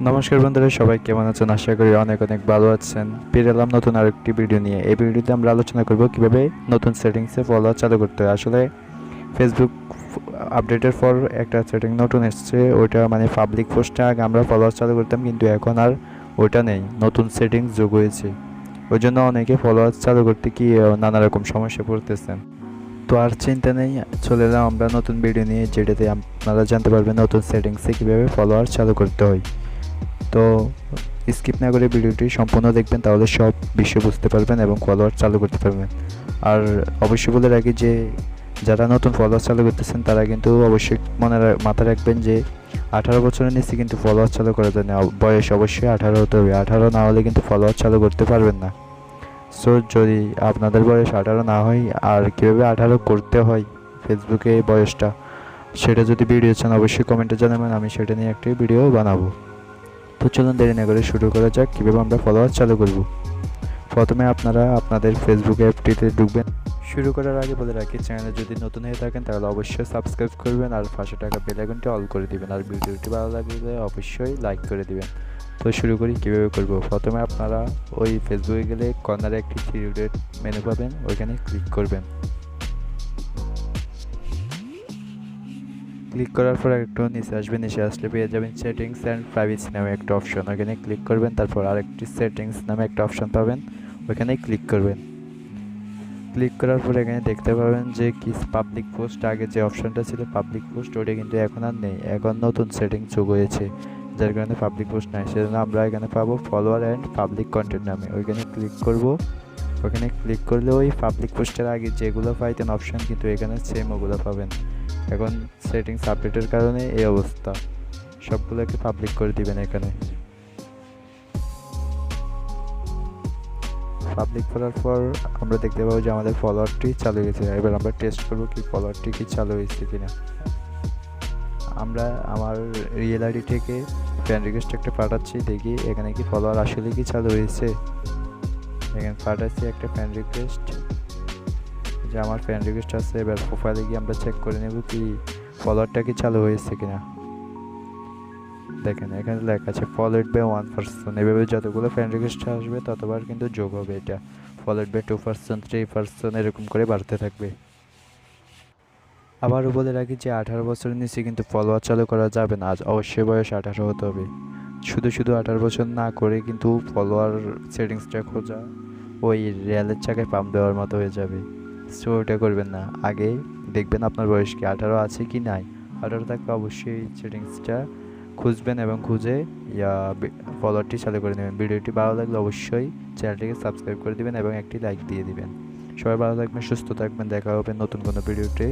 নমস্কার বন্ধুরা, সবাই কেমন আছেন? আশা করি অনেক অনেক ভালো আছেন। ফিরে এলাম নতুন আরেকটি ভিডিও নিয়ে। এই ভিডিওতে আমরা আলোচনা করব কিভাবে নতুন সেটিংসে ফলোয়ার চালু করতে হয়। আসলে ফেসবুক আপডেটের পর একটা সেটিং নতুন এসেছে, ওইটা মানে পাবলিক পোস্টে আগে আমরা ফলোয়ার চালু করতাম, কিন্তু এখন আর ওইটা নেই, নতুন সেটিংস যোগ হয়েছে। ওই জন্য অনেকে ফলোয়ার চালু করতে গিয়ে নানা রকম সমস্যা পড়তেছেন। তো আর চিন্তা নেই, চলে এলাম আমরা নতুন ভিডিও নিয়ে, যেটাতে আপনারা জানতে পারবেন নতুন সেটিংসে কীভাবে ফলোয়ার চালু করতে হয়। তো স্কিপ না করে ভিডিওটি সম্পূর্ণ দেখবেন, তাহলে সব বিষয় বুঝতে পারবেন এবং ফলোয়ার চালু করতে পারবেন। আর অবশ্যই বলে রাখি যে যারা নতুন ফলোয়ার চালু করতেছেন তারা কিন্তু অবশ্যই মাথায় রাখবেন যে 18 বছরের নিচে কিন্তু ফলোয়ার চালু করা যায় না। বয়স অবশ্যই 18 হতে হবে, 18 না হলে কিন্তু ফলোয়ার চালু করতে পারবেন না। সো যদি আপনাদের বয়স 18 না হয়, আর কীভাবে 18 করতে হয় ফেসবুকে বয়সটা, সেটা যদি ভিডিও চান অবশ্যই কমেন্টে জানাবেন, আমি সেটা নিয়ে একটি ভিডিও বানাবো। তো চলুন দেরি না করে শুরু করা যাক কীভাবে আমরা ফলোয়ার চালু করব। প্রথমে আপনারা আপনাদের ফেসবুক অ্যাপটিতে ঢুকবেন। শুরু করার আগে বলে রাখি, চ্যানেলে যদি নতুন হয়ে থাকেন তাহলে অবশ্যই সাবস্ক্রাইব করবেন আর পাশে থাকা বেল আইকনটি অল করে দিবেন, আর ভিডিওটি ভালো লাগলে অবশ্যই লাইক করে দিবেন। তো শুরু করি কীভাবে করব। প্রথমে আপনারা ওই ফেসবুকে গেলে কর্নারে একটি থ্রি ডট মেনু পাবেন, ওইখানে ক্লিক করবেন। ক্লিক করার পর একটু নিচে আসবেন, নিচে আসলে পেয়ে যাবেন সেটিংস অ্যান্ড প্রাইভেসি নামে একটা অপশন, ওখানে ক্লিক করবেন। তারপর আরেকটি সেটিংস নামে একটা অপশন পাবেন, ওখানে ক্লিক করবেন। ক্লিক করার পর এখানে দেখতে পাবেন যে কি পাবলিক পোস্ট, আগে যে অপশনটা ছিল পাবলিক পোস্ট, ওটা কিন্তু এখন আর নেই, এখন নতুন সেটিং যোগ হয়েছে, যার কারণে পাবলিক পোস্ট নাই। সেজন্য আমরা এখানে পাবো ফলোয়ার অ্যান্ড পাবলিক কন্টেন্ট নামে, ওইখানে ক্লিক করব। ওখানে ক্লিক করলে ওই পাবলিক পোস্টের আগে যেগুলো পাইতেন অপশন, কিন্তু এখানে সেম ওগুলো পাবেন। এখন সেটিংস আপডেটের কারণে এই অবস্থা, সবগুলোকে পাবলিক করে দিবেন। এখানে পাবলিক করার পর আমরা দেখতে পাবো যে আমাদের ফলোয়ারটি চালু হয়েছে। এবার আমরা টেস্ট করব কি ফলোয়ারটি কি চালু হয়েছে কিনা। আমরা আমার রিয়েল আইডি থেকে ফ্রেন্ড রিকোয়েস্ট একটা পাঠাচ্ছি, দেখি এখানে কি ফলোয়ার আসলে কি চালু হয়েছে। এখানে পাঠাচ্ছি একটা ফ্রেন্ড রিকোয়েস্ট, যে আমার ফ্রেন্ড রিকোয়েস্ট আছে। এবার প্রোফাইলে গিয়ে আমরা চেক করে নেব কি ফলোয়ারটা কি চালু হয়েছে কিনা। দেখেন এখানে লেখা আছে ফলোড বাই 1%। এভাবে যতগুলো ফ্রেন্ড রিকোয়েস্ট আসবে ততবার কিন্তু যোগ হবে, এটা ফলোড বাই 2%, 3% এরকম করে বাড়তে থাকবে। আবারও বলে রাখি যে 18 বছরের নিচে কিন্তু ফলোয়ার চালু করা যাবে না, আজ অবশ্যই বয়স 18 হতে হবে। শুধু 18 বছর না করে কিন্তু ফলোয়ার সেটিংসটা খোঁজা ওই রেলের চাকায় পাম্প দেওয়ার মতো হয়ে যাবে। সো ওটা করবেন না, আগে দেখবেন আপনার বয়স কি 18 আছে কি নাই। 18 থাকলে অবশ্যই সেটিংসটা খুঁজবেন এবং খুঁজে ফলোয়ারটি চালু করে নেবেন। ভিডিওটি ভালো লাগলে অবশ্যই চ্যানেলটিকে সাবস্ক্রাইব করে দিবেন এবং একটি লাইক দিয়ে দিবেন। সবাই ভালো থাকবেন, সুস্থ থাকবেন, দেখা হবে নতুন কোনো ভিডিওতে।